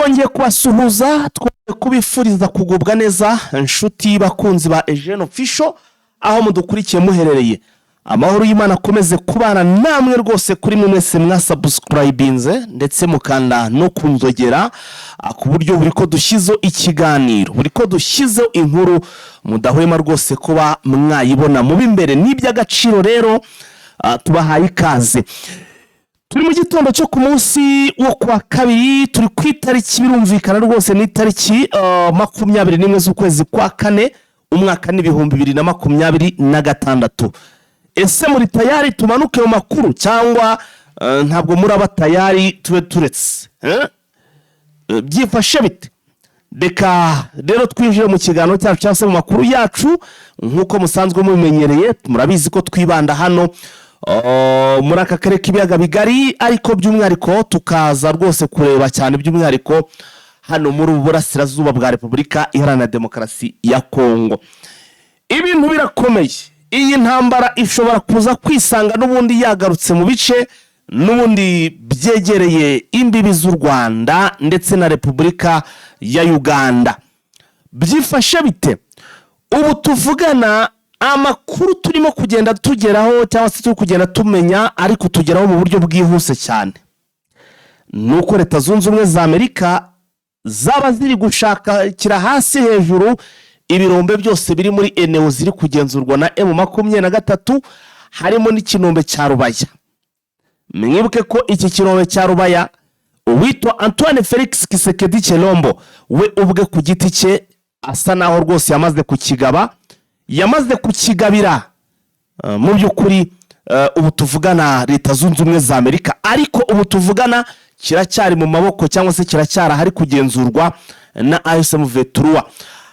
twongeye kubasuhuza, twongeye kubifuriza kugubwa neza inshuti bakunzi ba Eugene Official aho mudukurikiye muherereye. Amahoro y'Imana akomeze kubana namwe rwose kuri mwe mwese mwasubscribinze ndetse mukanda no kunzogera ku buryo buri ko dushyizo ikiganiro, buri ko dushyizo inkuru mudahwema rwose kuba mwayibona mu bimbere n'iby'agaciro. Rero tubahaye ikaze. Turi mu gitondo cyo ku munsi wo kwa kabiri, turi ku itariki birumvikana rwose ni itariki 21 z'ukwezi kwa kane umwaka n'ibihumbi 2026. Ese muri tayari tumanuke mu makuru cyangwa ntabwo muraba tayari tube turetse? Byifashe bite? Deka rero twinjire mu kiganiro cyacu cyangwa se mu makuru yacu nkuko musanzwe mubimenyereye. Murabizi ko twibanda hano muri aka karere k'ibiyaga bigari, ariko by'umwihariko tukaza rwose kureba cyane by'umwihariko hano muri Burasirazuba bwa Repubulika Iharanira Demokarasi ya Kongo. Ibintu birakomeye. Iyi ntambara ishobora kuza kwisanga n'ubundi yagarutse mu bice n'ubundi byegereye imbibi z'u Rwanda ndetse na Repubulika ya Uganda. Byifashe bite? Ubu tuvugana amakuru turimo kugenda tugeraho cyangwa se turi kugenda tumenya ariko tugeraho mu buryo bwihuse cyane, nuko Leta Zunze Ubumwe za Amerika zaba ziri gushakira hasi hejuru ibirombe byose biri muri eneo ziri kugenzurwa na M23, harimo n'ikinombe cya Rubaya. Mwibuke ko iki kinombe cya Rubaya uwitwa Antoine Felix Tshisekedi Tshilombo we ubwe ku giti cye asa naho rwose yamaze kukigabira mu by'ukuri. Ubu tuvugana Leta Zunze Ubumwe za Amerika, ariko ubu tuvugana kiracyari mu maboko cyangwa se kiracyara hari kugenzurwa na AFC/M23.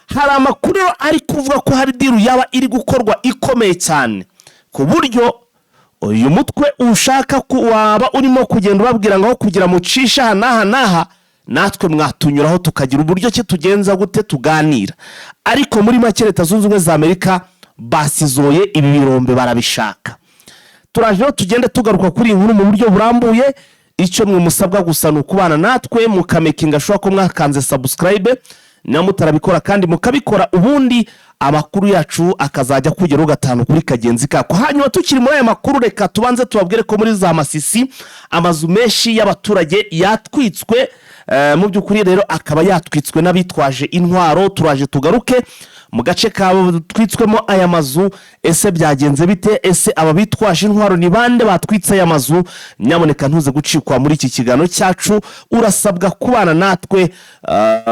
Hari amakuru ari kuvuga ko hari diru yaba iri gukorwa ikomeye cyane ku buryo uyu mutwe ushaka ko waba urimo kugenda ubabwira ngo kugira mucisha naha natwe mwatunyuraho tukagira uburyo cyo tugenza gute tuganira. Ariko muri make Leta Zunze Ubumwe za Amerika basizoye ibi birombe barabishaka. Turaje tugende tugaruka kuri inkuru mu buryo burambuye. Icyo mwe musabwa gusa no kubana natwe mukamekinga shwa ko mwakanze subscribe namutarabikora kandi mukabikora, ubundi amakuru yacu akazajya kugera gatanu kuri kagenzi kako. Hanyuma tukiri muri aya makuru, reka tubanze tubabwire ko muri za Masisi amazu menshi y'abaturage yatwitswe. Mu by'ukuri rero akaba yatwitswe n'abitwaje intwaro. Turaje tugaruke mu gace kabo twitswemo aya mazu. Ese byagenze bite? Ese aba bitwaje intwaro ni bande batwitse aya mazu? Nyamuneka ntuze gucikwa muri iki kiganiro cyacu, urasabwa kubana natwe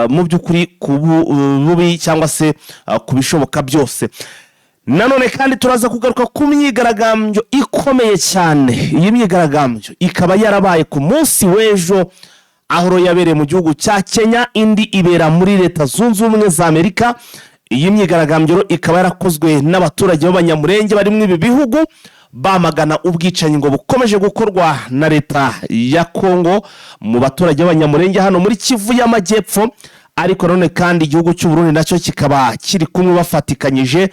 mu by'ukuri kububi cyangwa se kubishoboka byose. Nanone kandi turaza kugaruka ku myigaragambyo ikomeye cyane. Iyi myigaragambyo ikaba yarabaye ku munsi w'ejo aho yabereye mu gihugu cya Kenya, indi ibera muri Leta Zunze Ubumwe za Amerika. Iyi myigaragambyo ikaba yarakozwe n'abaturage b'abanyamurenge bari mu ibi bihugu bamagana ubwicanyi ngo bukomeje gukorwa na Leta ya Kongo mu baturage b'abanyamurenge hano muri Kivu y'Amajyepfo. Ariko none kandi igihugu cy'u Burundi nacyo kikaba kiri kumwe bafatikanyije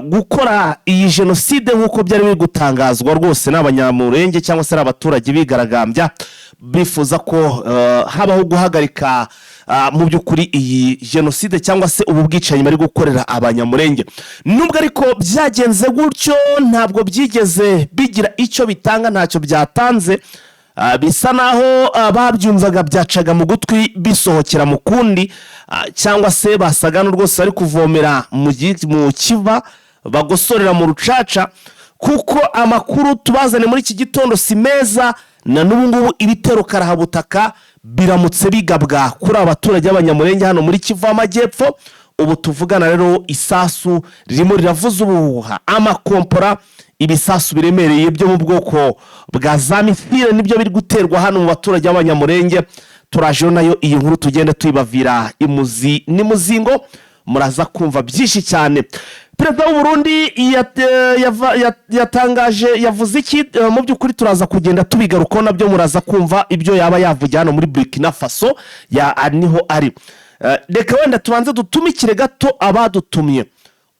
gukora iyi genocide nk'uko byari biri gutangazwa rwose n'abanyamurenge cyangwa se abaturage bigaragambya bifuza ko habaho guhagarika mu by'ukuri iyi genocide cyangwa se ubu bwicanyi bari gukorera abanyamurenge. Nubwo ariko byagenze gutyo ntabwo byigeze bigira icyo bitanga, ntacyo byatanze. Bisa naho babyumvaga byacaga mu gutwi bisohokera mu kundi, cyangwa se basagana rwose ari kuvomera mu kiva bagosorera mu rucaca, kuko amakuru tubazane muri iki gitondo si meza. Na n'ubu ngubu ibitero karahabutaka biramutse bigabwa kuri abaturage b'abanyamurenge hano muri Kivu y'Amajyepfo. Ubu tuvugana rero isasu ririmo riravuza ubuhuha, amakompora, ibisasu biremereye byo mu bwoko bwa za misile nibyo biri guterwa hano mu baturage b'abanyamurenge. Turaje nayo iyi nkuru tugende tuyibavira imuzi n'imuzingo, muraza kumva byinshi cyane. Perezida w'u Burundi yatangaje yavuze iki? Mu by'ukuri turaza kugenda tubigarukaho nabyo muraza kumva ibyo yaba yavugiye hano muri Burkina Faso niho ari. Reka wenda tubanze dutumikire gato abadutumye,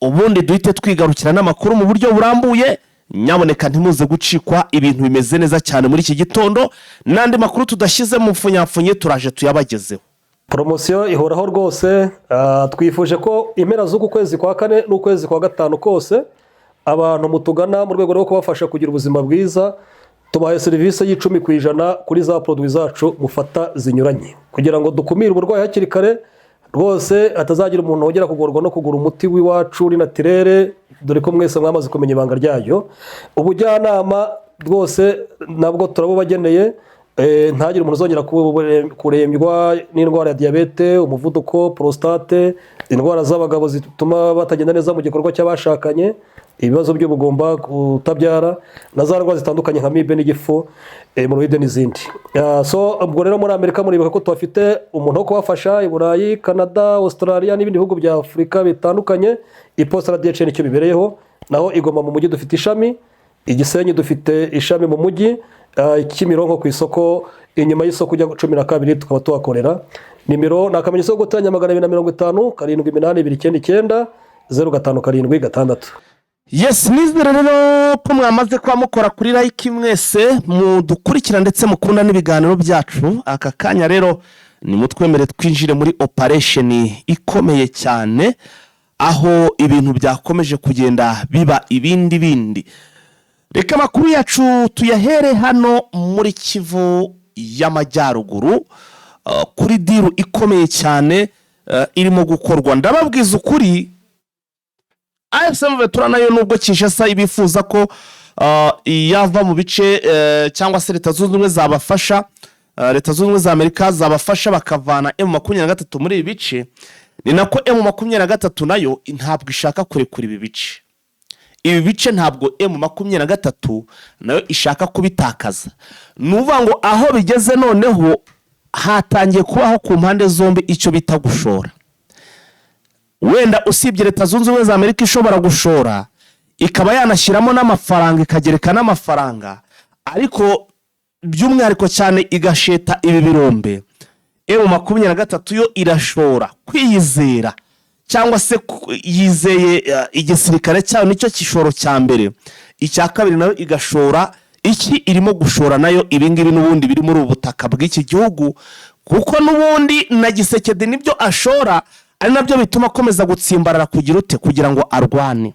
ubundi duhite twigarukira n'amakuru mu buryo burambuye. Nyaboneka ntimuze gucikwa, ibintu bimeze neza cyane muri iki gitondo. Nandi makuru tudashyize mu mfunyapfunye turaje tuyabagezeho. Promosiyo ihoraho rwose. Twifuje ko impera z'uku kwezi kwa kane n'ukwezi kwa gatanu kose abantu mutugana mu rwego rwo kubafasha kugira ubuzima bwiza, tubahaye serivisi y'10% kuri za produit zacu mufata zinyuranye, kugira ngo dukumire uburwayi hakiri kare rwose, hatazagira umuntu wongera kugorwa no kugura umuti w'iwacu uri natirere, dore ko mwese mwamaze kumenya ibanga ryayo. Ubujyanama rwose nabwo turabubageneye, ntagire umuntu uzongera kurembywa n'indwara ya diyabete, umuvuduko, prostate, indwara z'abagabo zituma batagenda neza mu gikorwa cy'abashakanye, ibibazo by'ubugumba, kutabyara, na za ndwara zitandukanye nka mibe n'igifu, hemorrhoide n'izindi. So ubwo rero muri Amerika muribuka ko tuhafite umuntu wo kubafasha, i Burayi, Canada, Australia n'ibindi bihugu bya Afurika bitandukanye. Iposita na DHL icyo bibereyeho, naho igoma mu mujyi dufite ishami, i Gisenyi dufite ishami mu mujyi, Kimironko ku isoko inyuma y'isoko ujya 12 tukaba tuhakorera. Nimero ni akamenyetso ko gutanya 250 78299 0576. Yes, nizere rero ko mwamaze kwa mukora kuri like mwese mudukurikira ndetse mukunda n'ibiganiro byacu. Aka kanya rero ni mutwemere twinjire muri operation ikomeye cyane, aho ibintu byakomeje kugenda biba ibindi. Reka amakuru yacu tuyahere hano muri Kivu y'Amajyaruguru, kuri diru ikomeye cyane irimo gukorwa. Ndababwiza ukuri, AFC/M23 nayo nubwo Kinshasa ibifuza ko yava mu bice cyangwa se Leta Zunze Ubumwe zabafasha, Leta Zunze Ubumwe za Amerika zabafasha bakavana M23 muri ibi bice, ni nako M23 nayo ntabwo ishaka kurekura ibi bice. Ibi bice ntabwo M23 nayo ishaka kubitakaza. Nuvuga ngo aho bigeze noneho hatangiye kubaho ku mpande zombi icyo bita gushora. Wenda usibye Leta Zunze Ubumwe za Amerika ishobora gushora, ikaba yanashyiramo n'amafaranga, ikagereka n'amafaranga, ariko by'umwihariko cyane igasheta ibi birombe, M23 yo irashora kwiyizera, cyangwa se yizeye igisirikare cyayo nicyo kishoro cya mbere. Icya kabiri nayo igashora iki irimo gushora nayo ibingibi n'ubundi biri muri ubutaka bw'iki gihugu, kuko n'ubundi na Gisekedi nibyo ashora, ari nabyo bituma akomeza gutsimbarara kugira ngo arwane.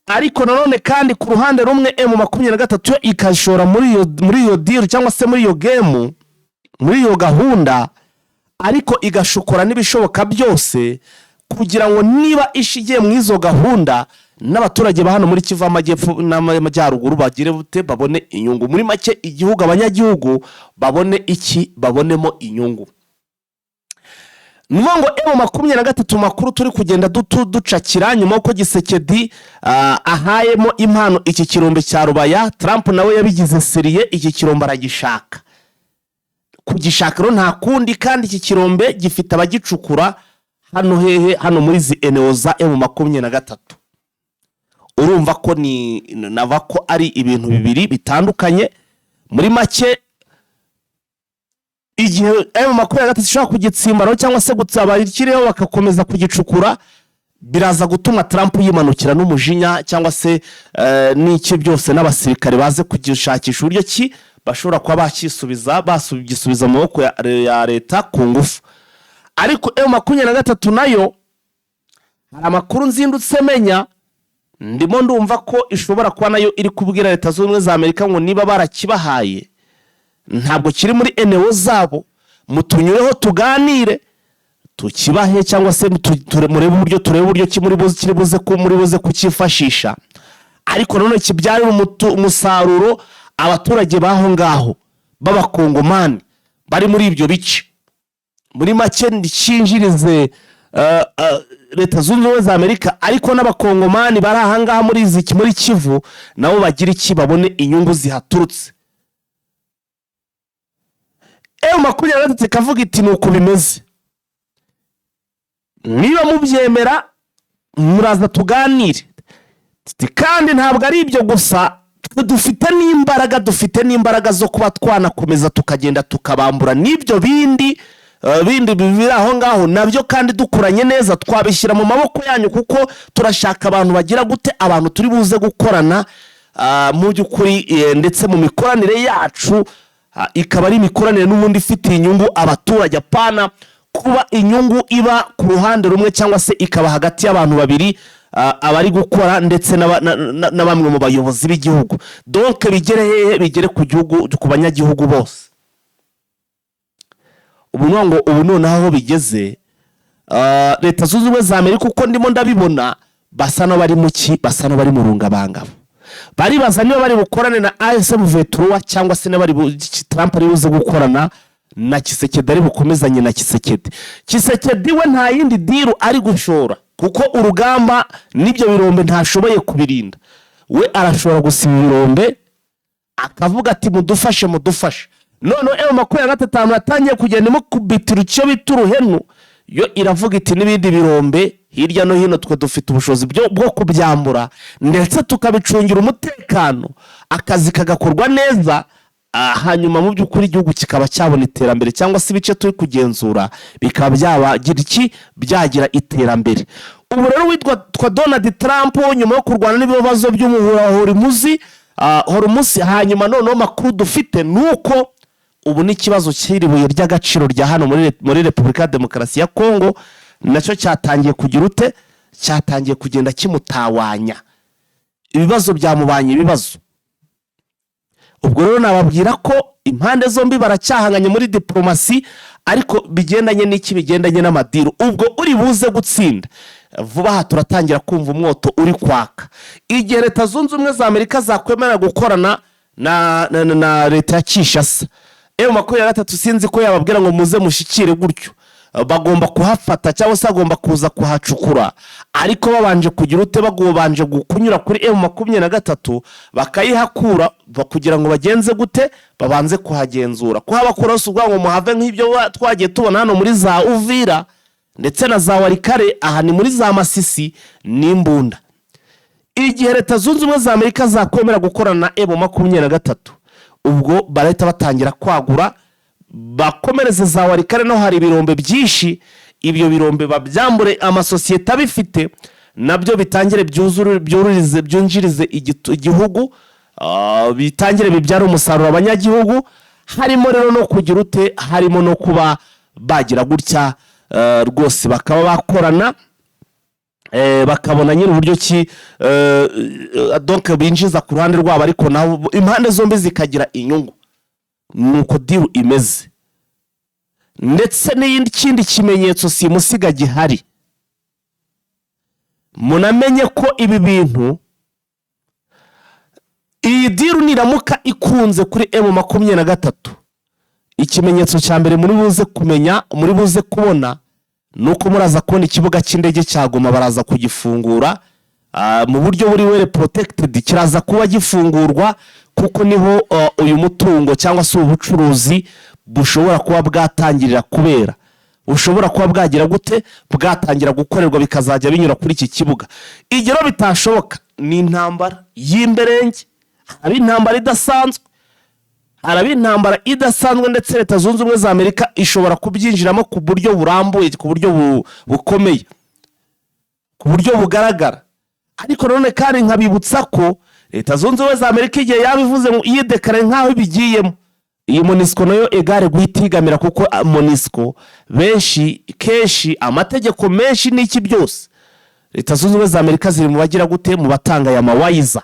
Ariko nanone kandi ku ruhande rumwe M23 ikashora muri iyo deal cyangwa se muri iyo game, muri iyo gahunda, ariko igashukura n'ibishoboka byose kugira ngo niba ishigiye mu izo gahunda n'abaturage ba hano muri Kivu y'Amajyepfo n'Amajyaruguru bagire bute, babone inyungu. Muri make igihugu, abanyagihugu babone iki, babonemo inyungu. Nuvuga ngo M23 makuru turi kugenda ducakira nyuma uko Gisekedi ahayemo impano iki kirombe cya Rubaya. Trump nawe yabigize seriye, iki kirombe aragishaka. Kugishakiro nta kundi, kandi iki kirombe gifite abagicukura hano muri zi eneo za M23. Urumva ko nava ko ari ibintu bibiri bitandukanye. Muri make igihe M23 ishaka kugitsimbaraho cyangwa se gutsaba ikireho bakakomeza kugicukura, biraza gutuma Trump yimanukira n'umujinya, cyangwa se n'iki byose n'abasirikare baze kugishakisha uburyo ki bashobora kuba basubisubiza mu maboko ya leta ku ngufu. Ariko M23 nayo hari amakuru nzindutse menya, ndimo ndumva ko ishobora kuba nayo iri kubwira Leta Zunze Ubumwe za Amerika ngo niba barakibahaye ntabwo kiri muri eneo zabo, mutunyureho tuganire tukibahe, cyangwa se turebe uburyo kiri buze kukifashisha, ariko none kibyarira umusaruro abaturage baho ngaho b'abakongomani bari muri ibyo bice. Muri make ndikinjirize Leta Zunze Ubumwe za Amerika, ariko n'abakongomani bari aha ngaha muri Kivu nabo bagira iki, babone inyungu zihaturutse. M23 kavuga iti nuko bimeze, niba mubyemera muraza tuganire. Kandi ntabwo ari ibyo gusa, dufite n'imbaraga zo kuba twanakomeza tukagenda tukabambura n'ibyo bindi bibiri aho ngaho nabyo, kandi dukuranye neza twabishyira mu maboko yanyu, kuko turashaka abantu bagira gute, abantu turi buze gukorana mu by'ukuri, ndetse mu mikoranire yacu ikaba ari imikoranire n'ubundi ifitiye inyungu abaturage, apana kuba inyungu iba ku ruhande rumwe cyangwa se ikaba hagati y'abantu babiri abari gukora ndetse na bamwe mu bayobozi b'igihugu. Donc bigere hehe? Bigere ku gihugu, ku banyagihugu bose. Ubu noneho bigeze Leta Zunze Ubumwe za Amerika uko ndimo ndabibona basa no bari muki, basa no bari mu rungabangabo. Baribaza niba bari bukorane na ASM23 cyangwa se n'abari Trump ari buze gukorana na Kisekedi, ari bukomezanye na Kisekedi we nta yindi deal ari gushora kuko urugamba nibyo birombe ntashoboye kubirinda. We arashobora gusiba ibirombe akavuga ati mudufashe. None M23 yatangiye kugenda imukubitira icyo bita uruhenu, yo iravuga iti n'ibindi birombe hirya no hino twe dufite ubushobozi bwo kubyambura ndetse tukabicungira umutekano, akazi kagakorwa neza, hanyuma mu by'ukuri igihugu kikaba cyabona iterambere cyangwa se ibice turi kugenzura bikaba byagira iterambere. Ubu rero witwa Donald Trump nyuma yo kurwana n'ibibazo by'umuhura Hormuz, hanyuma noneho makuru dufite nuko ubu n'ikibazo cy'iribuye ry'agaciro rya hano muri Repubulika ya Demokarasi ya Kongo nacyo cyatangiye kugira ute, cyatangiye kugenda kimutawanya. Ibibazo byamubanye ibibazo. Ubwo rero nababwira ko impande zombi baracyahanganye muri diplomasi, ariko bigendanye n'iki, bigendanye n'amadiru. Ubwo uri buze gutsinda vuba aha turatangira kumva umwoto uri kwaka. Igihe Leta Zunze Ubumwe za Amerika zakwemera gukorana na leta ya Kinshasa, M23 sinzi ko yababwira ngo muze mushikire gutyo, bagomba kuhafata cyangwa se agomba kuza kuhacukura, ariko babanje kugira ute, bagobanje gukunyura kuri M23 bakayihakura kugira ngo bagenze gute, babanze kuhagenzura. Kuhabakura usubwa ngo muhave nk'ibyo twagiye tubona hano muri za Uvira ndetse na za Warikare, aha ni muri za Masisi n'imbunda. Igihe Leta Zunze Ubumwe za Amerika zakwemera gukorana na M23, ubwo barahita batangira kwagura, bakomereze za Warikare no hari ibirombe byinshi, ibyo birombe babyambure amasosiyete abifite, nabyo bitangire byunjirize igihugu, bitangire bibyara umusaruro abanyagihugu. Harimo rero no kugira ute, harimo no kuba bagira gutya rwose bakaba bakorana, bakabona nyine uburyo ki donc binjiza ku ruhande rwabo, ariko naho impande zombi zikagira inyungu. Nuko deal imeze. Ndetse n'ikindi kimenyetso simusiga gihari, munamenye ko ibi bintu, iyi deal niramuka ikunze kuri M23, ikimenyetso cya mbere muri buze kumenya, muri buze kubona, nuko muraza kubona ikibuga cy'indege cya Goma baraza kugifungura mu buryo buri were protected, kiraza kuba gifungurwa kuko niho uyu mutungo cyangwa se ubucuruzi bushobora kuba bwatangirira kubera, bushobora kuba bwagira gute, bwatangira gukorerwa bikazajya binyura kuri iki kibuga. Igero bitashoboka ni intambara y'imberenge, hari intambara idasanzwe, hari intambara idasanzwe, ndetse Leta Zunze Ubumwe za Amerika ishobora kubyinjiramo ku buryo burambuye, ku buryo bukomeye, ku buryo bugaragara. Ariko none kandi nkabibutsa ko Leta Zunze Ubumwe za Amerika igihe yabivuze ngo iyidekare nkaho bigiyemo, iyi MONUSCO nayo egare guhitigamira, kuko MONUSCO kenshi amategeko menshi n'iki byose Leta Zunze Ubumwe za Amerika ziri mu bagira gute, mu batanga ya mawayiza.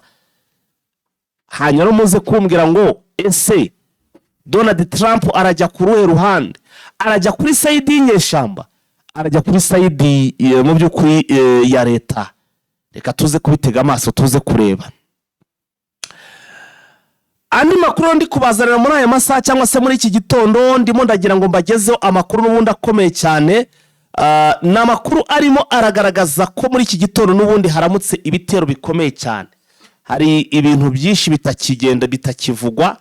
Hanyuma muze kumbwira ngo ese Donald Trump arajya ku ruhe ruhande? Arajya kuri side y'inyeshamba, arajya kuri side mu by'ukuri ya leta? Reka tuze kubitega amaso, tuze kureba. Andi makuru ndi kubazanira muri aya masaha cyangwa se muri iki gitondo, ndimo ndagira ngo mbagezeho amakuru n'ubundi akomeye cyane. N'amakuru arimo aragaragaza ko muri iki gitondo n'ubundi haramutse ibitero bikomeye cyane. Hari ibintu byinshi bitakigenda, bitakivugwa,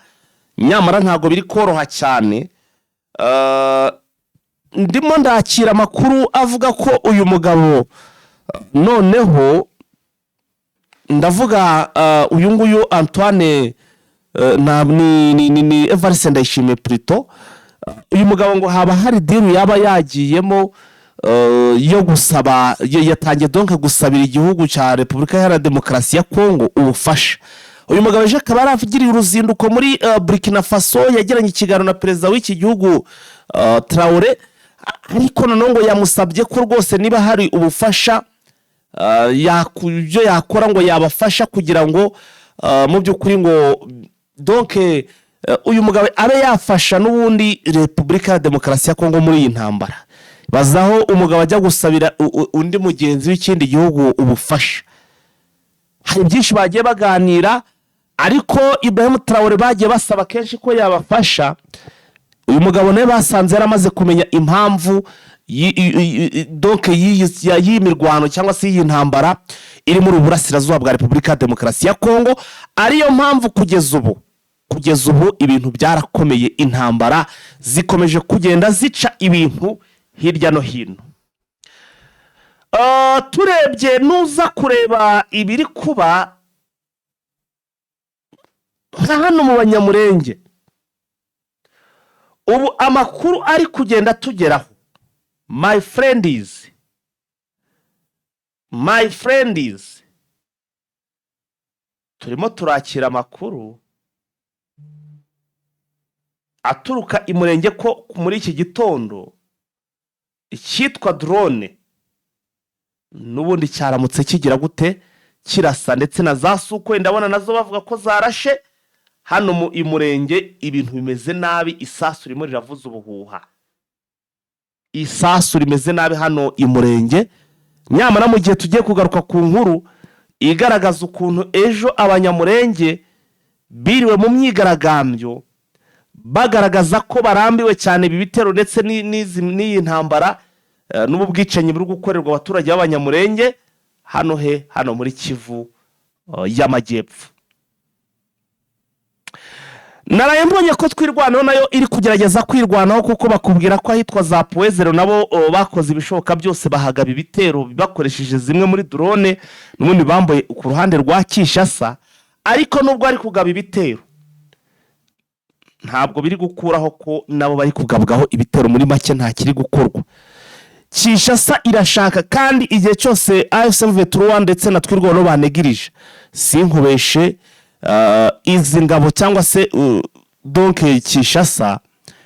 nyamara ntago biri koroha cyane. Ndimo ndakira amakuru avuga ko uyu mugabo noneho ndavuga uyu nguyu Antoine ni Evariste Ndayishimiye Prito, uyu mugabo ngo haba hari deal yaba yagiyemo yo gusaba, yatangiye donc gusabira igihugu cya Repubulika ya Demokarasi ya Kongo ubufasha. Uyu mugabo je akaba arafugiriye uruzinduko muri Burkina Faso, yagiranye ikiganiro na perezida w'iki gihugu Traoré, ariko noneho ngo yamusabye ko rwose niba hari ubufasha ibyo yakora ngo yabafasha kugira ngo mu by'ukuri ngo donke uyu mugabo abe yafasha n'ubundi Repubulika ya Demokarasi ya Kongo muri iyi ntambara. Bazaho umugabo ajya gusabira undi mugenzi w'ikindi gihugu ubufasha. Hari byinshi bagiye baganira, ariko Ibrahim Traoré bagiye basaba kenshi ko yabafasha. Uyu mugabo nawe basanze yaramaze kumenya impamvu donc y'imirwano cyangwa se y'intambara iri muri Burasirazuba bwa Repubulika ya Demokarasi ya Kongo. Ariyo mpamvu kugeza ubu ibintu byarakomeye, intambara zikomeje kugenda zica ibintu hirya no hino. Turebye nuza kureba ibiri kuba hano mu Banyamurenge, ubu amakuru ari kugenda tugeraho, my friends, turimo turakira amakuru aturuka i Murenge ko muri iki gitondo icyitwa drone n'ubundi cyaramutse kigira gute kirasa, ndetse na za suko ndabona nazo bavuga ko zarashe hano mu Murenge. Ibintu bimeze nabi, isasu rimwe riravuza ubuhuha, isasu rimeze nabi hano i Murenge. Nyamara mu gihe tugiye kugaruka ku nkuru igaragaza ukuntu ejo Abanyamurenge biriwe mu myigaragambyo bagaragaza ko barambiwe cyane ibi bitero ndetse n'iyi ntambara n'ubu bwicanyi buri gukorerwa abaturage b'Abanyamurenge hano muri Kivu y'Amajyepfo. Naraye mbonye ko twirwanaho nayo iri kugerageza kwirwanaho, kuko bakubwira ko ahitwa za Poezero nabo bakoze ibishoboka byose bahagaba ibitero bakoresheje zimwe muri drone, n'ubundi bambaye ku ruhande rwa Kinshasa. Ariko nubwo ari kugaba ibitero ntabwo biri gukuraho ko nabo bari kugabwaho ibitero. Muri make nta kiri gukorwa. Kinshasa irashaka kandi igihe cyose AFC/M23 ndetse na twirwanaho banegirije, sinkubeshe izi ngabo cyangwa se donc Kinshasa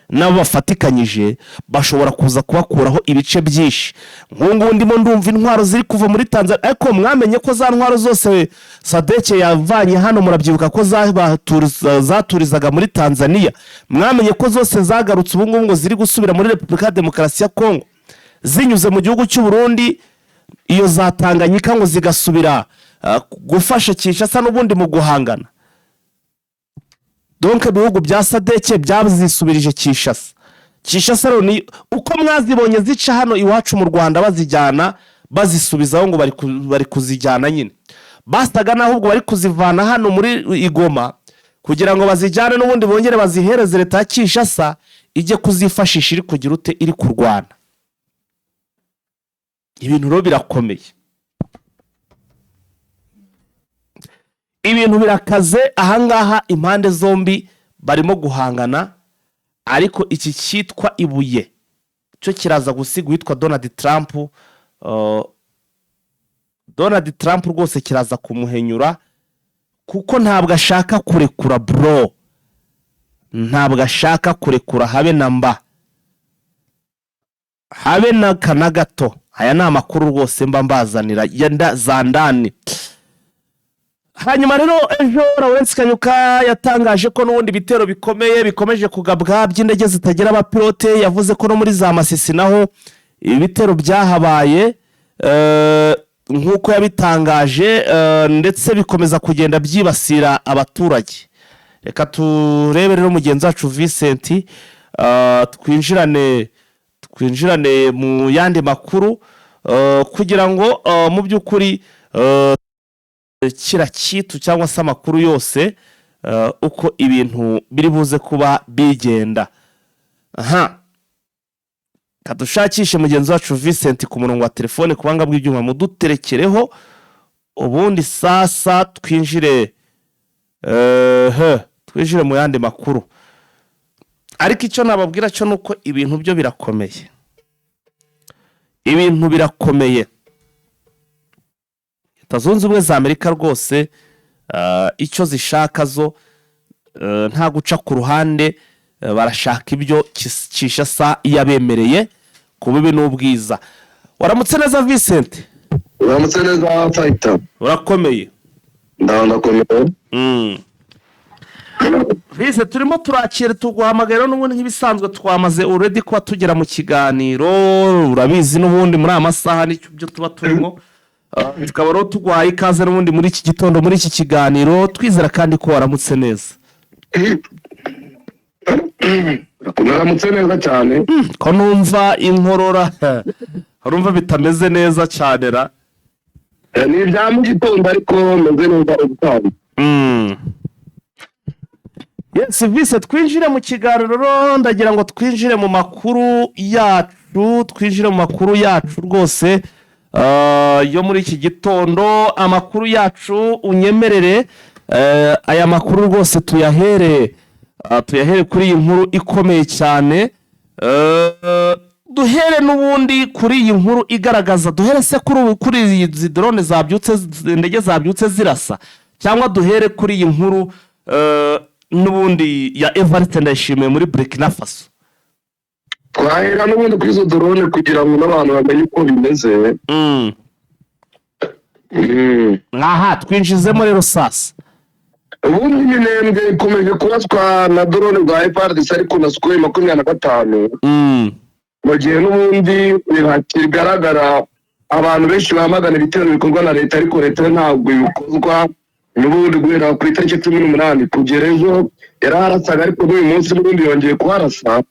nabo bafatikanyije bashobora kuza kubakuraho ibice byinshi. Nkungu ndimo ndumva intwaro ziri kuva muri Tanzania, ariko mwamenye ko za ntwaro zose Sadeke yavanye hano, murabyibuka ko zaturizaga muri Tanzania, mwamenye ko zose zagarutse ubu ngubu ngo ziri gusubira muri Repubulika ya Demokarasi ya Kongo zinyuze mu gihugu cy'u Burundi. Iyo zatanganyika ngo zigasubira gufasha Kinshasa n'ubundi mu guhangana. Donc ibihugu bya Sadeke byazisubirije Kinshasa rero ni uko mwazibonye zica hano iwacu mu Rwanda bazijyana bazisubizaho ngo bari kuzijyana nyine. Bastaga n'ahubwo bari kuzivana hano muri Igoma kugira ngo bazijyane n'ubundi bongere bazihereze leta ya Kinshasa ijye kuzifashisha iri kugira ute iri kurwana. Ibintu rero birakomeye, ibintu birakaze ahangaha, impande zombi barimo guhangana. Ariko iki cyitwa ibuye cyo kiraza gusiga witwa Donald Trump rwose kiraza kumuhenyura, kuko ntabwo ashaka kurekura bro, ntabwo ashaka kurekura habe na mba, habe na kana gato. Aya ni amakuru rwose mba mbazanira za ndani. Hanyuma rero ejo Lawrence Kanyuka yatangaje ko n'ubundi bitero bikomeye bikomeje kugabwa by'indege zitagira abapilote. Yavuze ko no muri za Masisi naho ibitero byahabaye nk'uko yabitangaje, ndetse bikomeza kugenda byibasira abaturage. Reka turebe rero mugenzi wacu Vincent twinjirane mu yandi makuru kugira ngo mu by'ukuri kira kitu cyangwa se amakuru yose uko ibintu biri buze kuba bigenda. Kadushakishe mugenzi wacu Vincent ku murongo wa telefone ku banga bw'ibyuma muduterekereho, ubundi sasa twinjire mu yandi makuru. Ariko icyo nababwira cyo nuko ibintu byo birakomeye, ibintu birakomeye. Leta Zunze Ubumwe za Amerika rwose icyo zishaka zo nta guca ku ruhande, barashaka ibyo Kinshasa yabemereye ku bibi n'ubwiza. Waramutse neza Vincent? Uramutse neza Fighter. Urakomeye? Ndakomeye. Vincent, turimo turakira tuguhamagara n'ubundi nk'ibisanzwe twamaze already kuba tugera mu kiganiro, urabizi n'ubundi muri amasaha n'ibyo tuba turimo. Tukaba rero tuguhaye ikaze n'ubundi muri iki gitondo muri iki kiganiro, twizera kandi ko waramutse neza. Uramutse neza cyane. Ko numva inkorora, urumva bitameze neza cyane ra. Ni ibya mu gitondo ariko meze neza ubutaha. Yes, Vincent, twinjire mu kiganiro, ndagira ngo twinjire mu makuru yacu, rwose yo muri iki gitondo. Amakuru yacu unyemerere aya makuru rwose tuyahere kuri iyi nkuru ikomeye cyane. Duhere n'ubundi kuri iyi nkuru igaragaza, duhere se kuri izi drone zabyutse, indege zabyutse zirasa, cyangwa duhere kuri iyi nkuru n'ubundi ya Evariste Ndayishimiye muri Burkina Faso? Twahera n'ubundi kuri izo drone kugira ngo n'abantu bamenye uko bimeze. Aha twinjizemo rero sasa. Ubundi Minembwe ikomeje kuraswa na drone rwa FARDC ariko na Sukhoi 25. Mu gihe n'ubundi bigaragara abantu benshi bamagana ibitero bikorwa na leta, ariko leta ntabwo ibikozwa. N'ubundi guhera ku itariki 18 kugera ejo yararasaga, ariko n'uyu munsi n'ubundi yongeye kuharasa.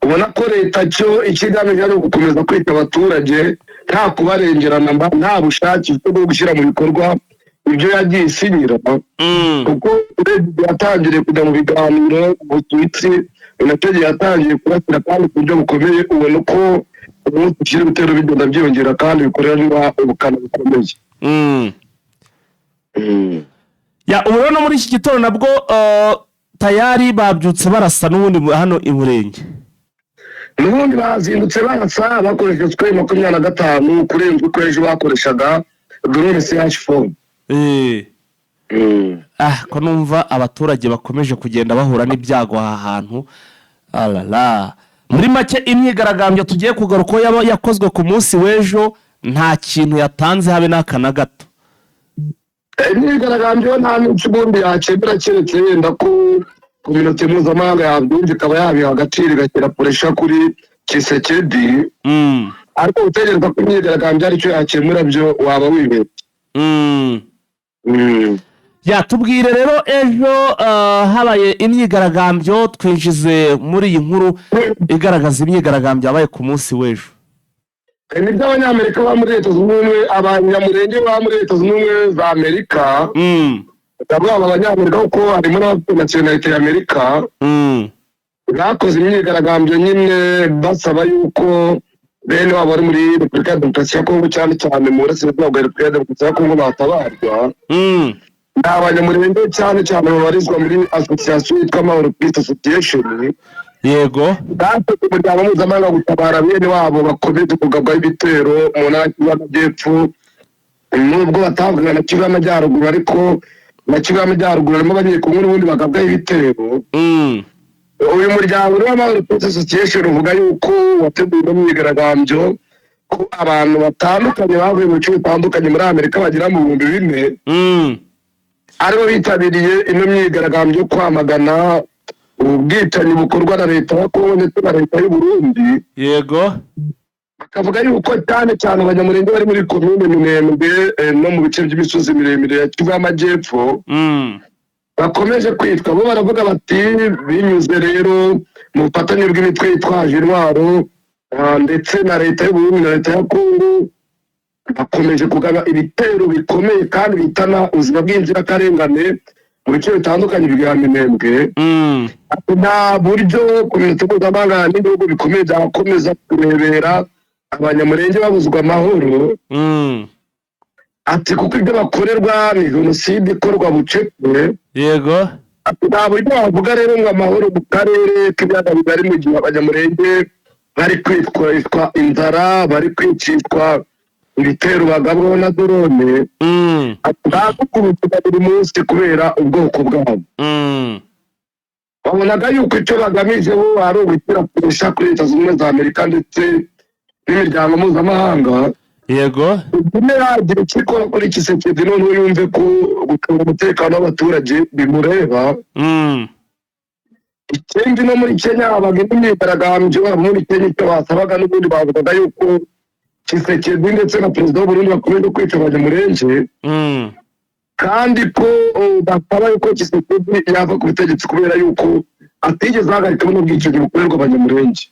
Ubona ko leta cyo ikigamije ari ugukomeza kwita abaturage, nta kubarengerana, nta bushake bwo gushyira mu bikorwa ibyo yagiye isinyira. Kuko yatangiye kujya mu biganiro mu Busuwisi, inategeye yatangiye kurasira kandi ku buryo bukomeye. Ubona ko umunsi ukiri ibitero bigenda byiyongera kandi bikorerwa ubukana bukomeye. Ubu rero muri iki gitondo nabwo tayari babyutse barasa n'ubundi hano i Burenge. N'ubundi bazindutse barasa bakoresheje Sukhoi 25 kurenza uko ejo bakoreshaga drone CH4. Ko numva abaturage bakomeje kugenda bahura n'ibyago aha hantu. Muri make imyigaragambyo tugiye kugaruka yakozwe ku munsi w'ejo nta kintu yatanze habe n'aka na gato. Imyigaragambyo nta n'icyo ubundi yakemera, keretse yenda ko kominote mpuzamahanga yabyumva ikaba yabiha agaciro igashyira puresha kuri Tshisekedi. Ariko utegereza ko imyigaragambyo aricyo yakemura byo waba wibeshye. Tubwire rero ejo habaye imyigaragambyo, twinjize muri iyi nkuru igaragaza imyigaragambyo yabaye ku munsi w'ejo. Ni by'Abanyamerika ba muri Leta Zunze Ubumwe, Abanyamurenge ba muri Leta Zunze Ubumwe za Amerika. Ndavuga Abanyamerika kuko harimo n'abafite nationalite ya Amerika. Bakoze imyigaragambyo nyine basaba yuko bene wabo bari muri Repubulika ya Demokarasi ya Kongo, cyane cyane mu burasirazuba bwa Repubulika ya Demokarasi ya Kongo, batabarwa. Ni Abanyamurenge cyane cyane babarizwa muri association yitwa Mahoro Peace Association. Yego. Kandi umuryango mpuzamahanga gutabara bene wabo bakomeje kugabwaho ibitero mu ntara y'Amajyepfo. Nubwo batavuga na Kivu y'Amajyaruguru, ariko na Kivu y'Amajyaruguru harimo abanyekongo n'ubundi bagabwaho ibitero. Uyu muryango w'Amahoro Peace Association uvuga yuko wateguye imyigaragambyo ko abantu batandukanye bavuye mu bice bitandukanye muri Amerika bagera mu 4,000 aribo bitabiriye ino myigaragambyo yo kwamagana ubwicanyi bukorwa na leta ya Kongo ndetse na leta y'u Burundi. Yego. Bakavuga yuko cyane cyane Abanyamurenge bari muri komune Minembwe no mu bice by'imisozi miremire ya Kivu y'Amajyepfo bakomeje kwitwa. Bo baravuga bati binyuze rero mu bufatanye bw'imitwe yitwaje intwaro ndetse na leta y'u Burundi na leta ya Kongo, bakomeje kugaba ibitero bikomeye kandi bitana ubuzima bw'inzirakarengane mu bice bitandukanye bya Minembwe. Nta buryo kominote mpuzamahanga n'ibihugu bikomeye byakomeza kurebera Abanyamurenge babuzwa amahoro. Ati kuko ibyo bakorerwa ni jenoside ikorwa bucece. Yego. Nta buryo bavuga rero ngo amahoro mu karere k'ibiyaga bigari mu gihe Abanyamurenge bari kwitwa inzara, bari kwicishwa ibitero bagabwaho na drone. Ati ntabwo kubutsa buri munsi kubera ubwoko bwabo. babonaga yuko icyo bagamije bo ari ugukwirakwiza kuri Leta Zunze Ubumwe za Amerika ndetse n'imiryango mpuzamahanga. Yego. Yagira ikikora kuri Tshisekedi noneho yumve ko gucunga umutekano w'abaturage bimureba. Ikindi no muri Kenya habaga imyigaragambyo, muri Kenya icyo basabaga n'ubundi bavugaga yuko Tshisekedi ndetse na perezida w'Uburundi bakomeje kwica abanyamulenge. Kandi ko basaba yuko Tshisekedi yava ku butegetsi kubera yuko atigeze ahagarika n'ubwicanyi bukorerwa abanyamulenge.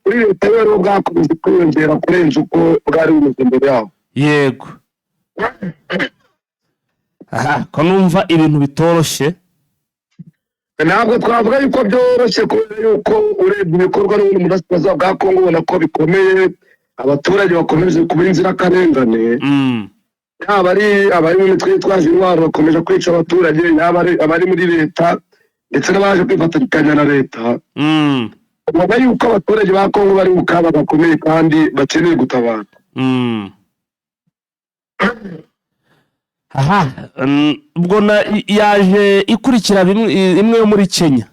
Kuri leta rero bwakomeze kwiyongera kurenza uko bwari bumeze mbere yaho. Yego. Ko numva ibintu bitoroshye. Ntabwo twavuga yuko byoroshye kubera yuko urebye ibikorwa n'ubundi mu burasirazuba bwa Kongo ubona ko bikomeye, abaturage bakomeje kuba inzirakarengane. Yaba abari mu mitwe yitwaje intwaro bakomeje kwica abaturage, yaba abari muri leta ndetse n'abaje kwifatanya na leta. Ubona yuko abaturage ba Kongo bari mu kaga gakomeye kandi bakeneye gutabara. Ubwo yaje ikurikira imwe yo muri Kenya.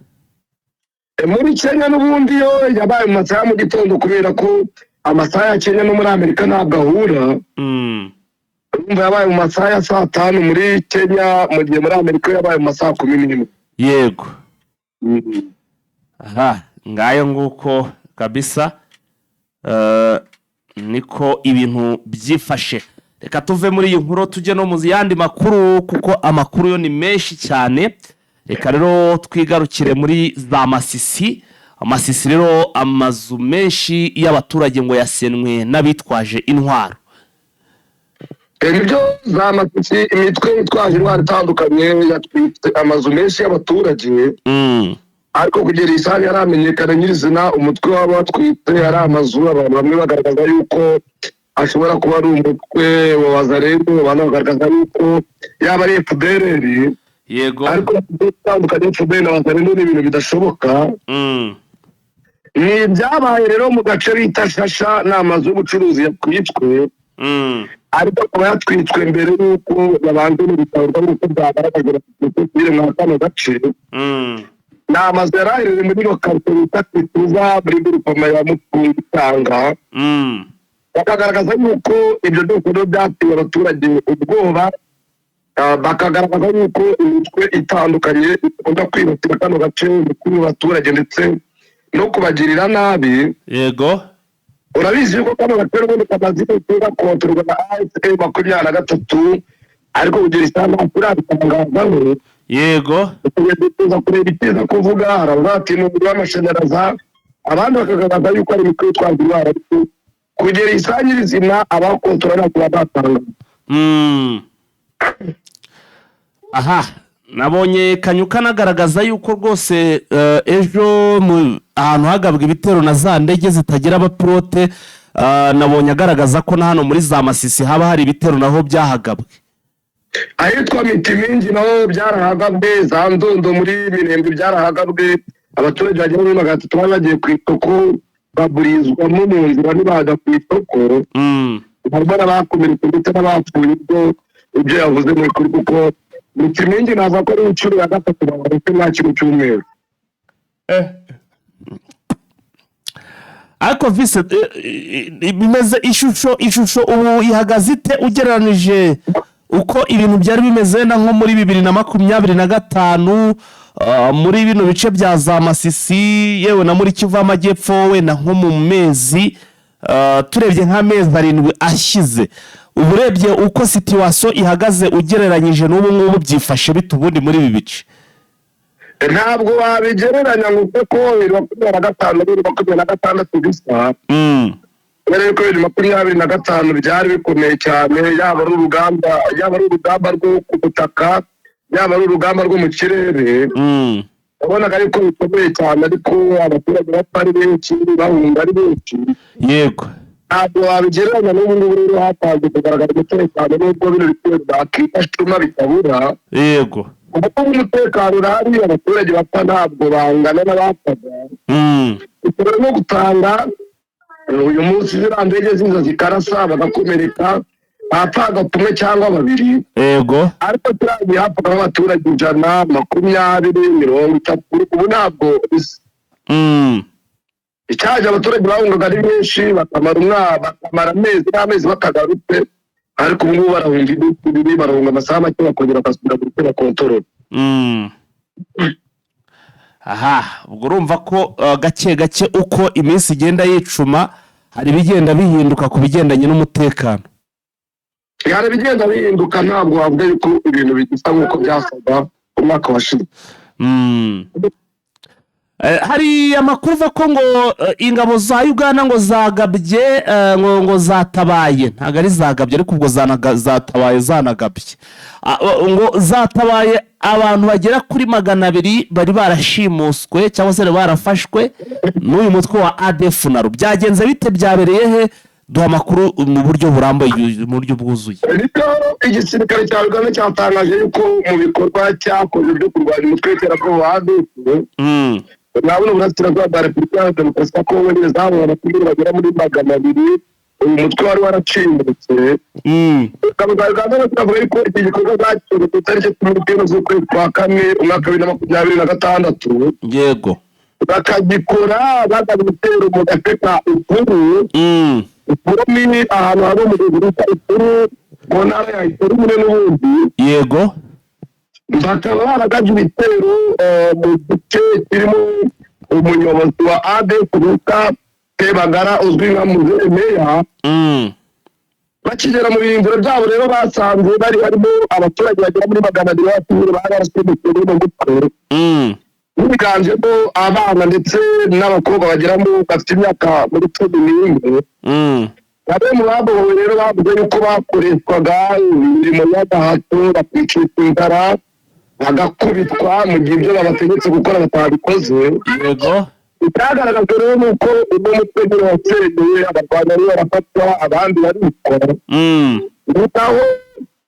Muri Kenya n'ubundi yo yabaye mu masaha mu gitondo kubera ko amasaha ya Kenya no muri Amerika ntabwo ahura. Urumva yabaye mu masaha ya saa 5 muri Kenya, mu gihe muri Amerika yabaye mu masaha 11. Yego. Ngayo nguko kabisa. Niko ibintu byifashe. Reka tuve muri iyi nkuru tujye no mu yandi makuru kuko amakuru yo ni menshi cyane. Reka rero twigarukire muri za Masisi. Amasisi rero amazu menshi y'abaturage ngo yasenwe n'abitwaje intwaro. Ibyo za Masisi imitwe itwaje intwaro itandukanye yatwitse amazu menshi y'abaturage. Ariko kugera isaha yaramenyekana nyirizina umutwe w'abatwite ari amazu, abantu bamwe bagaragaza yuko ashobora kuba ari umutwe wa Wazalendo, abantu bagaragaza yuko yaba ari FDLR. Yego. Ariko bitandukanye FDLR na Wazalendo ni ibintu bidashoboka. Ni byabaye rero mu gace bita Shasha, n'amazu y'ubucuruzi yatwitswe. Ariko kuba yatwitswe mbere y'uko babanje mu bitaro by'uko byagaragaza kuri mu kano gace. Ni amazu yaraherereye muri lokalite bita Kituza muri Rupama ya Mutanga. Bakagaragaza yuko ibyo byose byateye abaturage ubwoba, bakagaragaza yuko imitwe itandukanye ikunda kwibasira kano gace mu baturage ndetse no kubagirira nabi. Yego. Urabizi yuko kano gace n'ubundi kamaze kuba kontrolwa na AFC 23, ariko kugera isaha ntabwo irabitangazaho. Yego. Tuza kureba icyiza kuvuga, haravuga ati ni umuriro w'amashanyarazi, abandi bakagaragaza yuko ari imitwe itwaje intwaro. Kugera isaha nyirizina abakontorora ntabwo babatanga. Nabonye Kanyuka nagaragaza yuko rwose ejo ahantu hagabwa ibitero na za ndege zitagira abapilote, nabonye agaragaza ko na hano muri za Masisi haba hari ibitero naho byahagabwe. Ahitwa Mitimingi naho byarahagabwe, za Ndondo muri Minembwe byarahagabwe, abaturage bagera muri 300 bagiye ku isoko baburizwamo mu nzira nibaza ku isoko. Harimo n'abakomeretse ndetse n'abapfuye ibyo yavuze muri kuri kuko Mitimingi naza ko ari inshuro ya gatatu babaretse nta kintu cy'umweru. Ariko vise bimeze ishusho ubu ihagaze ite ugereranije uko ibintu byari bimeze na nko muri 2025 muri bino bice bya za Masisi yewe na muri Kivu Amajyepfo we na nko mu mezi turebye nk'amezi 7 ashize, uburebye uko situation ihagaze ugereranyije n'ubu ngubu byifashe bitubundi muri ibi bice? Ntabwo wabigereranya ngo ko 2025 gusa. Rero ko 2025 byari bikomeye cyane, yaba ari urugamba rwo ku butaka, yaba ari urugamba rwo mu kirere. Ubona ko ariko bikomeye cyane, ariko abaturage batari benshi bahunga ari benshi. Yego. Ntabwo wabigereranya n'ubu ngubu rero hatangiye kugaragara umutekano n'ubwo bino bitero bakifashuma bitabura. Yego. Kuko umutekano urahari, abaturage bapfa ntabwo bangana n'abapfaga. Bitewe no gutanga uyu munsi ziriya ndege ziza zikarasa bagakomereka, apfaga kumwe cyangwa babiri yego ariko turagiye hapfaga abaturage 100 20 30 ubu ntabwo icyaje abaturage bahungaga ari benshi bakamara amezi batagarutse ariko ubu barahunga ibindi barahunga amasaha make bakongera basubira gukora control. aha ubwo urumva ko gake gake uko iminsi igenda yicuma hari bigenda bihinduka ku bigendanye n'umutekano. Hari bigenda bihinduka ntabwo wavuga yuko ibintu bigisa nk'uko byasaga umwaka washize. Hari amakuru avuga ko ngo ingabo za Uganda ngo zagabye ngo zatabaye ntabwo ari zagabye ariko ubwo zatabaye zanagabye ngo zatabaye abantu bagera kuri 200 bari barashimuswe cyangwa se barafashwe n'uyu mutwe wa ADF naro byagenze bite byabereye he duha amakuru mu buryo burambuye mu buryo bwuzuye. Igisirikare cya Uganda cyatangaje yuko mu bikorwa cyakoze byo kurwanya umutwe w'iterabwoba wa ADF nabona uburasirazuba bwa Repubulika ya Demokarasi ya Kongo nyine zahawe abaturage bagera muri 200 uyu mutwe wari waracimbutse Uganda turavuga yuko iki gikorwa cyakoze ku itariki 10 z'ukwezi kwa kane umwaka 2026 yego bakagikora bagabitera mu gace ka Ituri ni ahantu hari umugezi witwa Ituri mu ntara ya Ituri n'ubundi yego bakaba baragabye ibitero mu gice kirimo umuyobozi wa ADF witwa Tebagara uzwi nka Muzehe Meya. Bakigera mu birindiro byabo rero basanze bari harimo abaturage bagera muri 200 bari barasimbutse mu mutwe biganjemo abana ndetse n'abakobwa bagera mu bafite imyaka muri 11. Bamwe mu babohowe rero bavuze yuko bakoreshwaga imirimo y'agahato bakicishwa inzara bagakubitwa mu gihe ibyo babategetse gukora batabikoze. Yego itagaragaza rero nuko uno mutwe watsendeye abarwanya ariyo barafatwa abandi barikora nutaho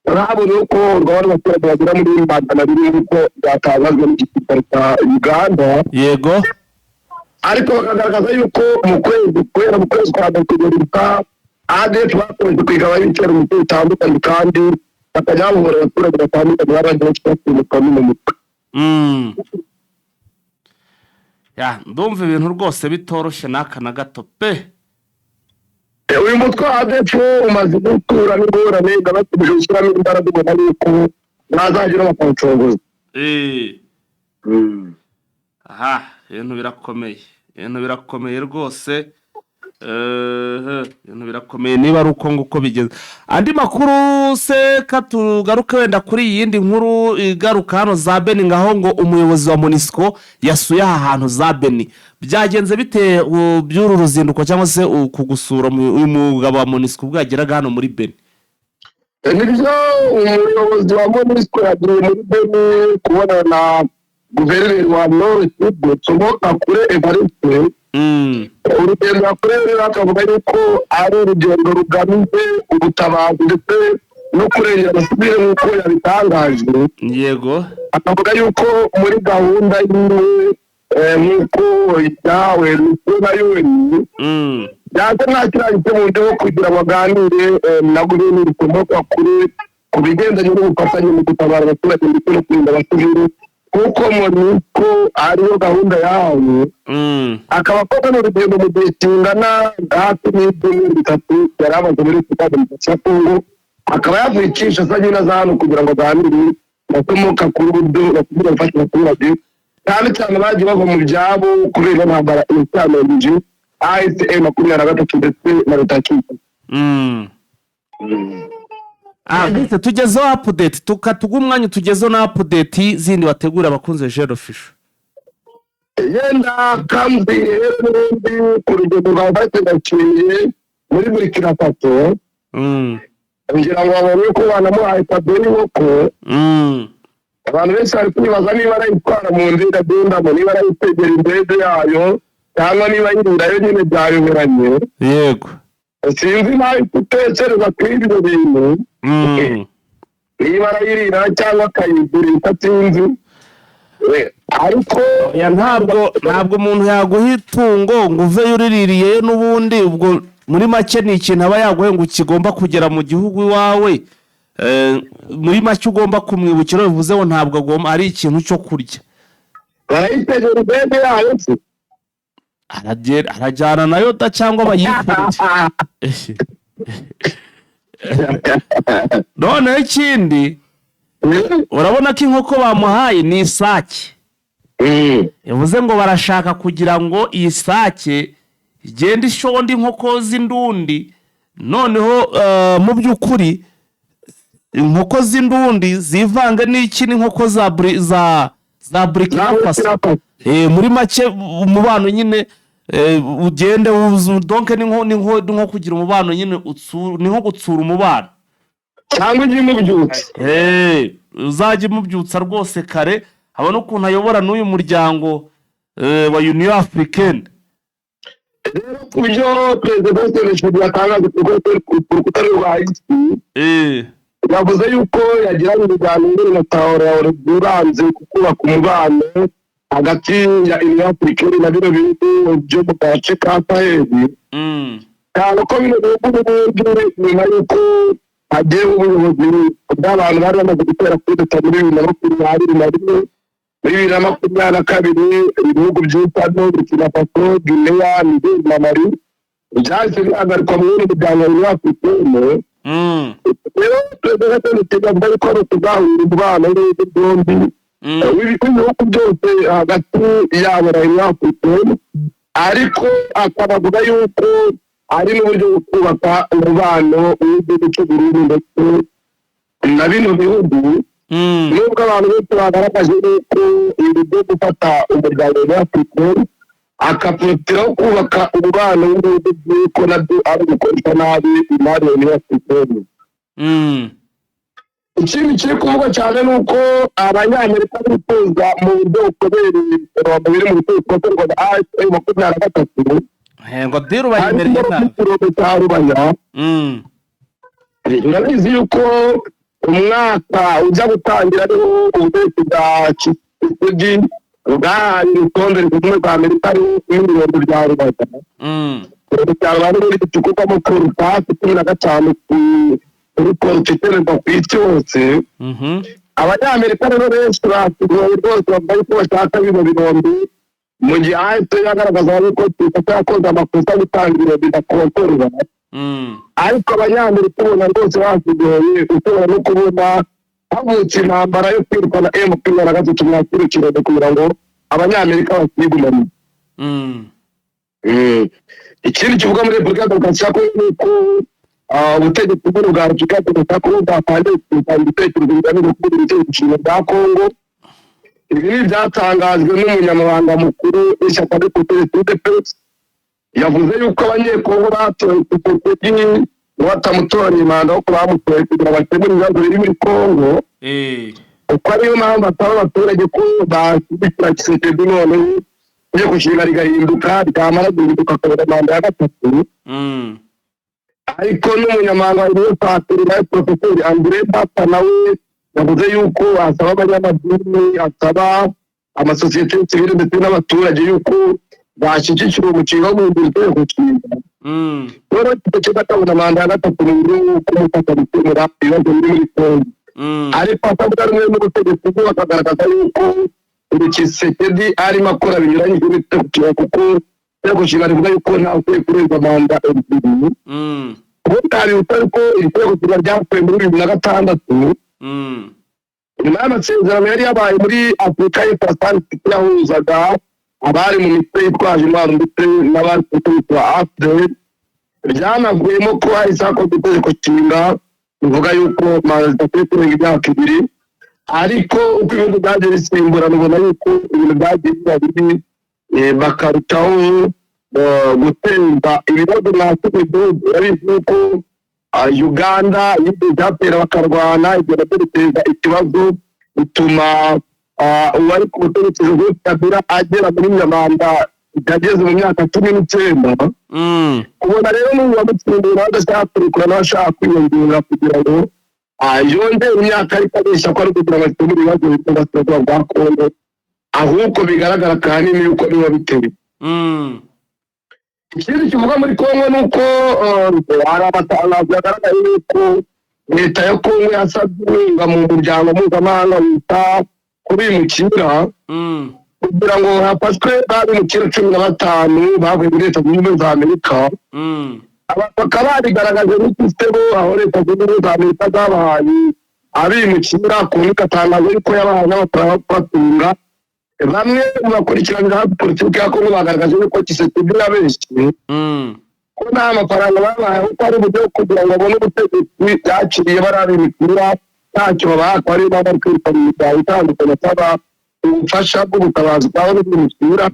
urabona uko urwara abaturage bagera muri 200 uko byatangajwe n'igisirikare cya Uganda. Yego ariko bakagaragaza yuko mu kwezi kwa Gatatu ADF bakomeje kwigaba ibiciro mu bice bitandukanye kandi bakajya bahura abaturage batandukanye babanje bafite mu mutwe. Ya ndumva ibintu rwose bitoroshye naka na gato pe. Uyu mutwe wa ADF umaze gukura n'ingorane gabatubije gushyiramo imbaraga ubona yuko nazagira bakawucongoza. Aha ibintu birakomeye rwose. Ibintu birakomeye niba ari uko nguko bigeze. Andi makuru se katugaruke wenda kuri yindi nkuru igaruka hano za Beni ngaho ngo umuyobozi wa MONUSCO yasuye aha hantu za Beni. Byagenze bite by'uru ruzinduko cyangwa se kugusura uyu mugabo wa MONUSCO bwageraga hano muri Beni? Nibyo umuyobozi wa MONUSCO yagiye muri Beni kubona na guverineri wa Nord Kivu Tsomoka Kure Evariste. Urugendo yakoreye akavuga yuko ari urugendo rugamije ubutabazi ndetse no kurengera abasivile nk'uko yabitangaje. Yego akavuga yuko muri gahunda yiwe nk'uko itawe na UN yaje nakirangije mu buryo kugira ngo aganire na guverineri Tsomoka Kure ku bigendanye n'ubufatanye mu gutabara abaturage ndetse no kurinda abasivile kuko MONUSCO ariyo gahunda yawe. Akaba akoze n'urugendo mu gihe kingana hafi n'ibyumweru 3 yari amaze muri Repubulika ya Kongo akaba yavuye icisha azanye na hano kugira ngo aganire Tsomoka Kure uburyo bakubwira gufasha abaturage cyane cyane bagiye bava mu byabo kubera intambara y'icyameje AFC 23 ndetse na leta cy'u. Ndetse tugezeho update tukatugumwanya tugezeho na update zindi wategura abakunze Jero Fisho. Yenda kambi y'urundi ku rugendo rwa bategaciye muri Burkina Faso. Ngira ngo babone ko banamuhaye tabeli woko. Abantu benshi bari kwibaza niba arayitwara mu nzira agendamo niba arayitegera indege yayo cyangwa niba yirindayo nyine byayoberanye. Yego sinzi nawe gutekereza kuri ibyo bintu niba arayirira cyangwa akayigurisha sinzi ariko ntabwo umuntu yaguha itungo ngo uve yuriririye n'ubundi ubwo muri make ni ikintu aba yaguhe ngo kigomba kugera mu gihugu iwawe, muri make ugomba kumwibukira, bivuze ngo ntabwo agomba ari ikintu cyo kurya. barayitegera ubwenge yayo se arajyana nayo da cyangwa bayikoreye. Noneho ikindi urabona ko inkoko bamuhaye ni isake, bivuze ngo barashaka kugira ngo iyi sake igende ishonda inkoko z'indundi. Noneho mu by'ukuri inkoko z'indundi zivange n'inkoko za Burkina Faso. Muri make umubano nyine ugende donke ni nko kugira umubano nyine ni nko gutsura umubano, cyangwa ujye umubyutsa. uzajya umubyutsa rwose kare. Habona ukuntu ayobora n'uyu muryango wa Union Africaine. Rero ku byo perezida Tshisekedi yatangaje ku rukuta rwa X, yavuze yuko yagiranye ibiganiro na Traoré uranze kubaka umubano hagati ya Union Africaine na bino bihugu byo mu gace ka Sahel. Cyane ko bino bihugu nyuma yuko hagiye ubuyobozi bw'abantu bari bamaze gutera kuri leta muri 2021 muri 2022, ibihugu by'Itano, Burkina Faso, Guinea, Niger na Mali byahise bihagarikwa muri ibiganiro Union Africaine. Rero perezida Tshisekedi avuga ko ari ukuzahura umubano w'ibihugu byombi w'ibihugu byose hagati yabo na Union Africaine, ariko akavuga yuko ari n'uburyo bwo kubaka umubano w'igihugu cy'u Burundi ndetse na bino bihugu. Nubwo abantu benshi bagaragaje yuko ibi byo gufata umuryango wa Africaine akaproteraho kubaka umubano w'ibihugu by'uko nabyo ari gukoresha nabi imari ya Union Africaine. Ikindi kiri kuvugwa cyane ni uko abanyamerika bifuza mu buryo bukomeye biri mu bitekerezo ngo AFC-23 ngo diru bayimereye nabi. Urabizi yuko umwaka ujya gutangira ariho ubutegetsi bwa Tshisekedi bwahaye urutonde rumwe rwa Amerika n'ibirombe bya rubanda. Cyangwa n'ibindi bicukurwamo korupasi 15 kuri kontinente ku isi hose. Abanyamerika rero benshi basigaye rwose bavuga ko bashaka bino birombe, mu gihe AFP yagaragaza yuko Tshisekedi yakoze amakosa gutanga ibirombe bidakontorwa. Ariko abanyamerika ubona rwose basigaye ushobora no kubona havutse intambara yo kwirukana M23 mwakirikira kugira ngo abanyamerika basigumane. Ikindi kivuga muri Repubulika ya Demokarasi ya Kongo ni uko ubutegetsi bwa Repubulika ya Demokarasi ya Kongo bwatangiye gutanga ibitekerezo bigamije kubura ibitekerezo bya Kongo. Ibi ni byatangajwe n'umunyamabanga mukuru w'ishyaka RPF, yavuze yuko abanyekongo batoye Tshisekedi batamutoranye manda wo bamutoye kugira bakemure ibibazo biri muri Kongo. Uko ariyo mpamvu ataba abaturage ko bashyigikira Tshisekedi none yo gushinga rigahinduka ryamara guhinduka kubera manda ya gatatu. Ariko n'umunyamabanga w'iyo patiri na Profeseri André Bata nawe yavuze yuko asaba abanyamadini, asaba amasosiyete sivile ndetse n'abaturage yuko bashyigikira umushinga wo guhindura itegeko nshinga. Rero Tshisekedi atabona manda ya gatatu mu buryo bwo kumufasha gukemura ibibazo biri muri Kongo. Ariko atavuga rumwe n'ubutegetsi bwe bakagaragaza yuko Tshisekedi arimo akora binyuranyije n'itegeko kuko itegeko nshinga rivuga yuko ntawe ukwiye kurenza manda ebyiri. Ubutari uko iri tegeko nshinga ryavuye muri 2006 nyuma y'amasezerano yari yabaye muri Afurika y'Epfo yahuzaga abari mu mitwe yitwaje intwaro ndetse n'abari ku butegetsi bwa AFDL, byanavuyemo ko hahise hakorwa itegeko nshinga bivuga yuko manda zidakwiye kurenga imyaka 2. Ariko uko ibihugu byagiye bisimburana ubona yuko ibintu byagiye biba bibi, bakarutaho guteza ibibazo mwasubiye igihugu. Urabizi yuko Uganda yibyo byatera bakarwana, ibyo nabyo biteza ikibazo bituma uwari ku butegetsi bwa Kabila agera muri manda itageze mu myaka 19. Ubona rero n'ubu bamutsindira badashaka kurikura n'abashaka kwiyongera kugira ngo yongere imyaka ariko abeshya ko ari kugira ngo akemure ibibazo by'uburasirazuba bwa Kongo, ahubwo bigaragara kanini yuko niba biteye. ikindi kivuga muri Kongo ni uko hari amatangazo yagaragaye yuko leta ya Kongo yasabye inkunga mu muryango mpuzamahanga wita ku bimukira kugira ngo hafashwe abimukira 15 bavuye muri Leta Zunze Ubumwe za Amerika. Bakaba barigaragaje n'igitego aho Leta Zunze Ubumwe za Amerika zabahaye abimukira kutangaza yuko yabahaye n'amafaranga kubatunga. Bamwe mu bakurikiranira hafi politiki ya Kongo bagaragaje yuko Tshisekedi yabeshye ko nta mafaranga babahaye kuko ari uburyo bwo kugira ngo babone ubutegetsi byakiriye bari abimukira ntacyo babaha ko ari bari kwita mu miryango itandukanye asaba ubufasha bw'ubutabazi bwabo n'ubwimukira.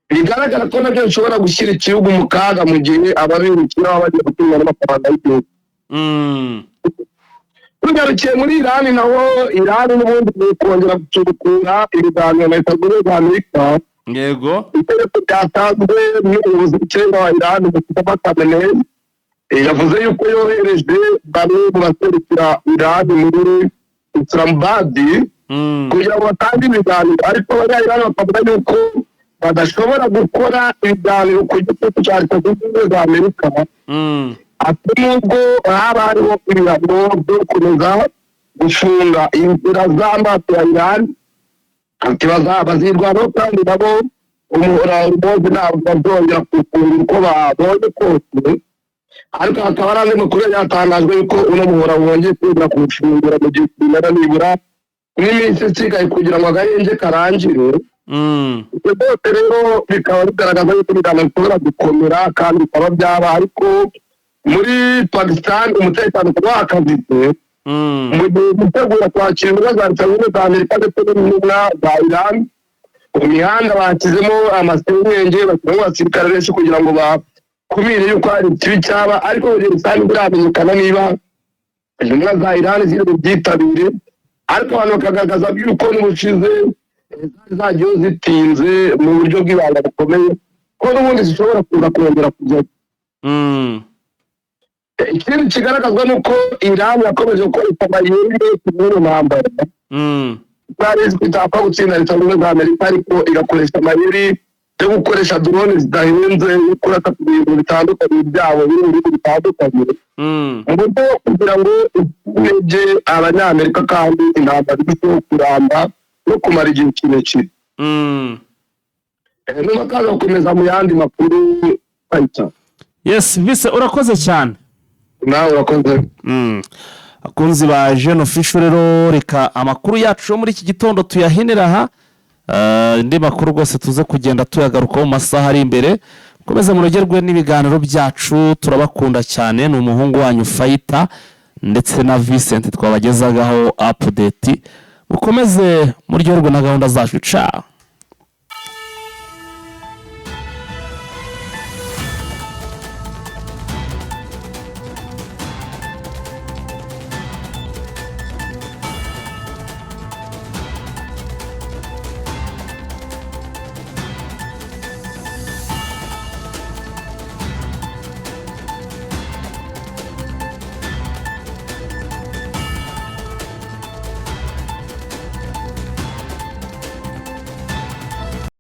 Bigaragara ko nabyo bishobora gushyira igihugu mu kaga mu gihe ababimukira baba bagiye gutunga n'amafaranga y'igihugu. Tugarukiye muri Irani naho Irani n'ubundi ni kongera gucurukura ibiganiro na Leta Zunze Ubumwe za Amerika. Yego. Itegeko ryatanzwe n'umuyobozi w'ikirenga wa Irani Mustafa Khamenei yavuze yuko yohereje bamwe mu baserukira Irani muri Islamabad kugira ngo batange ibiganiro, ariko abanya-Irani bakavuga yuko badashobora gukora ibiganiro ku gitutu cya Leta Zunze Ubumwe za Amerika. Ati nubwo haba hariho ibihano byo gukomeza gufunga inzira z'amato ya Irani, ati bazirwanaho kandi nabo umuhora umoze ntabwo bazongera kuwufunga uko babonye kose. Ariko hakaba hari andi makuru yatangajwe yuko uno muhora wongeye kwibura kuwufungura mu gihe kimara nibura n'iminsi isigaye kugira ngo agahenge karangire. Ibyo byose rero bikaba bigaragaza yuko ibiganiro bishobora gukomera kandi bikaba byaba, ariko muri Pakistan umutekano kuba wakazitse mu gihe gutegura kwakira intumwa za Leta Zunze Ubumwe za Amerika ndetse n'intumwa za Iran. Mu mihanda bashyizemo amasenyenge bashyiramo abasirikare benshi kugira ngo bakumire yuko hari ikibi cyaba, ariko mu gihe rusange biramenyekana niba intumwa za Iran ziri bubyitabire. Ariko abantu bakagaragaza yuko n'ubushize zagiye zitinze mu buryo bw'ibanga bukomeye ko n'ubundi zishobora kuza kongera kujyayo. Ikindi kigaragazwa ni uko Iran yakomeje gukoresha amayeri muri ntambara. Zari zitapfa gutsinda Leta Zunze Ubumwe za Amerika, ariko igakoresha amayeri yo gukoresha drone zidahenze yo kurasa ku bintu bitandukanye byabo biri mu bihugu bitandukanye mu buryo kugira ngo intege abanyamerika kandi intambara irusheho kuramba no kumara igihe kirekire. Niba kandi bakomeza mu yandi makuru ahita. Yes, Vise urakoze cyane. Nawe urakoze. Akunzi ba Jeune Official rero reka amakuru yacu muri iki gitondo tuyahinira aha. Indi makuru rwose tuze kugenda tuyagaruka mu masaha ari imbere. Komeza murogerwe n'ibiganiro byacu, turabakunda cyane. Ni umuhungu wanyu Fighter ndetse na Vincent twabagezagaho update. Mukomeze muryoherwe na gahunda zacu. Ciao.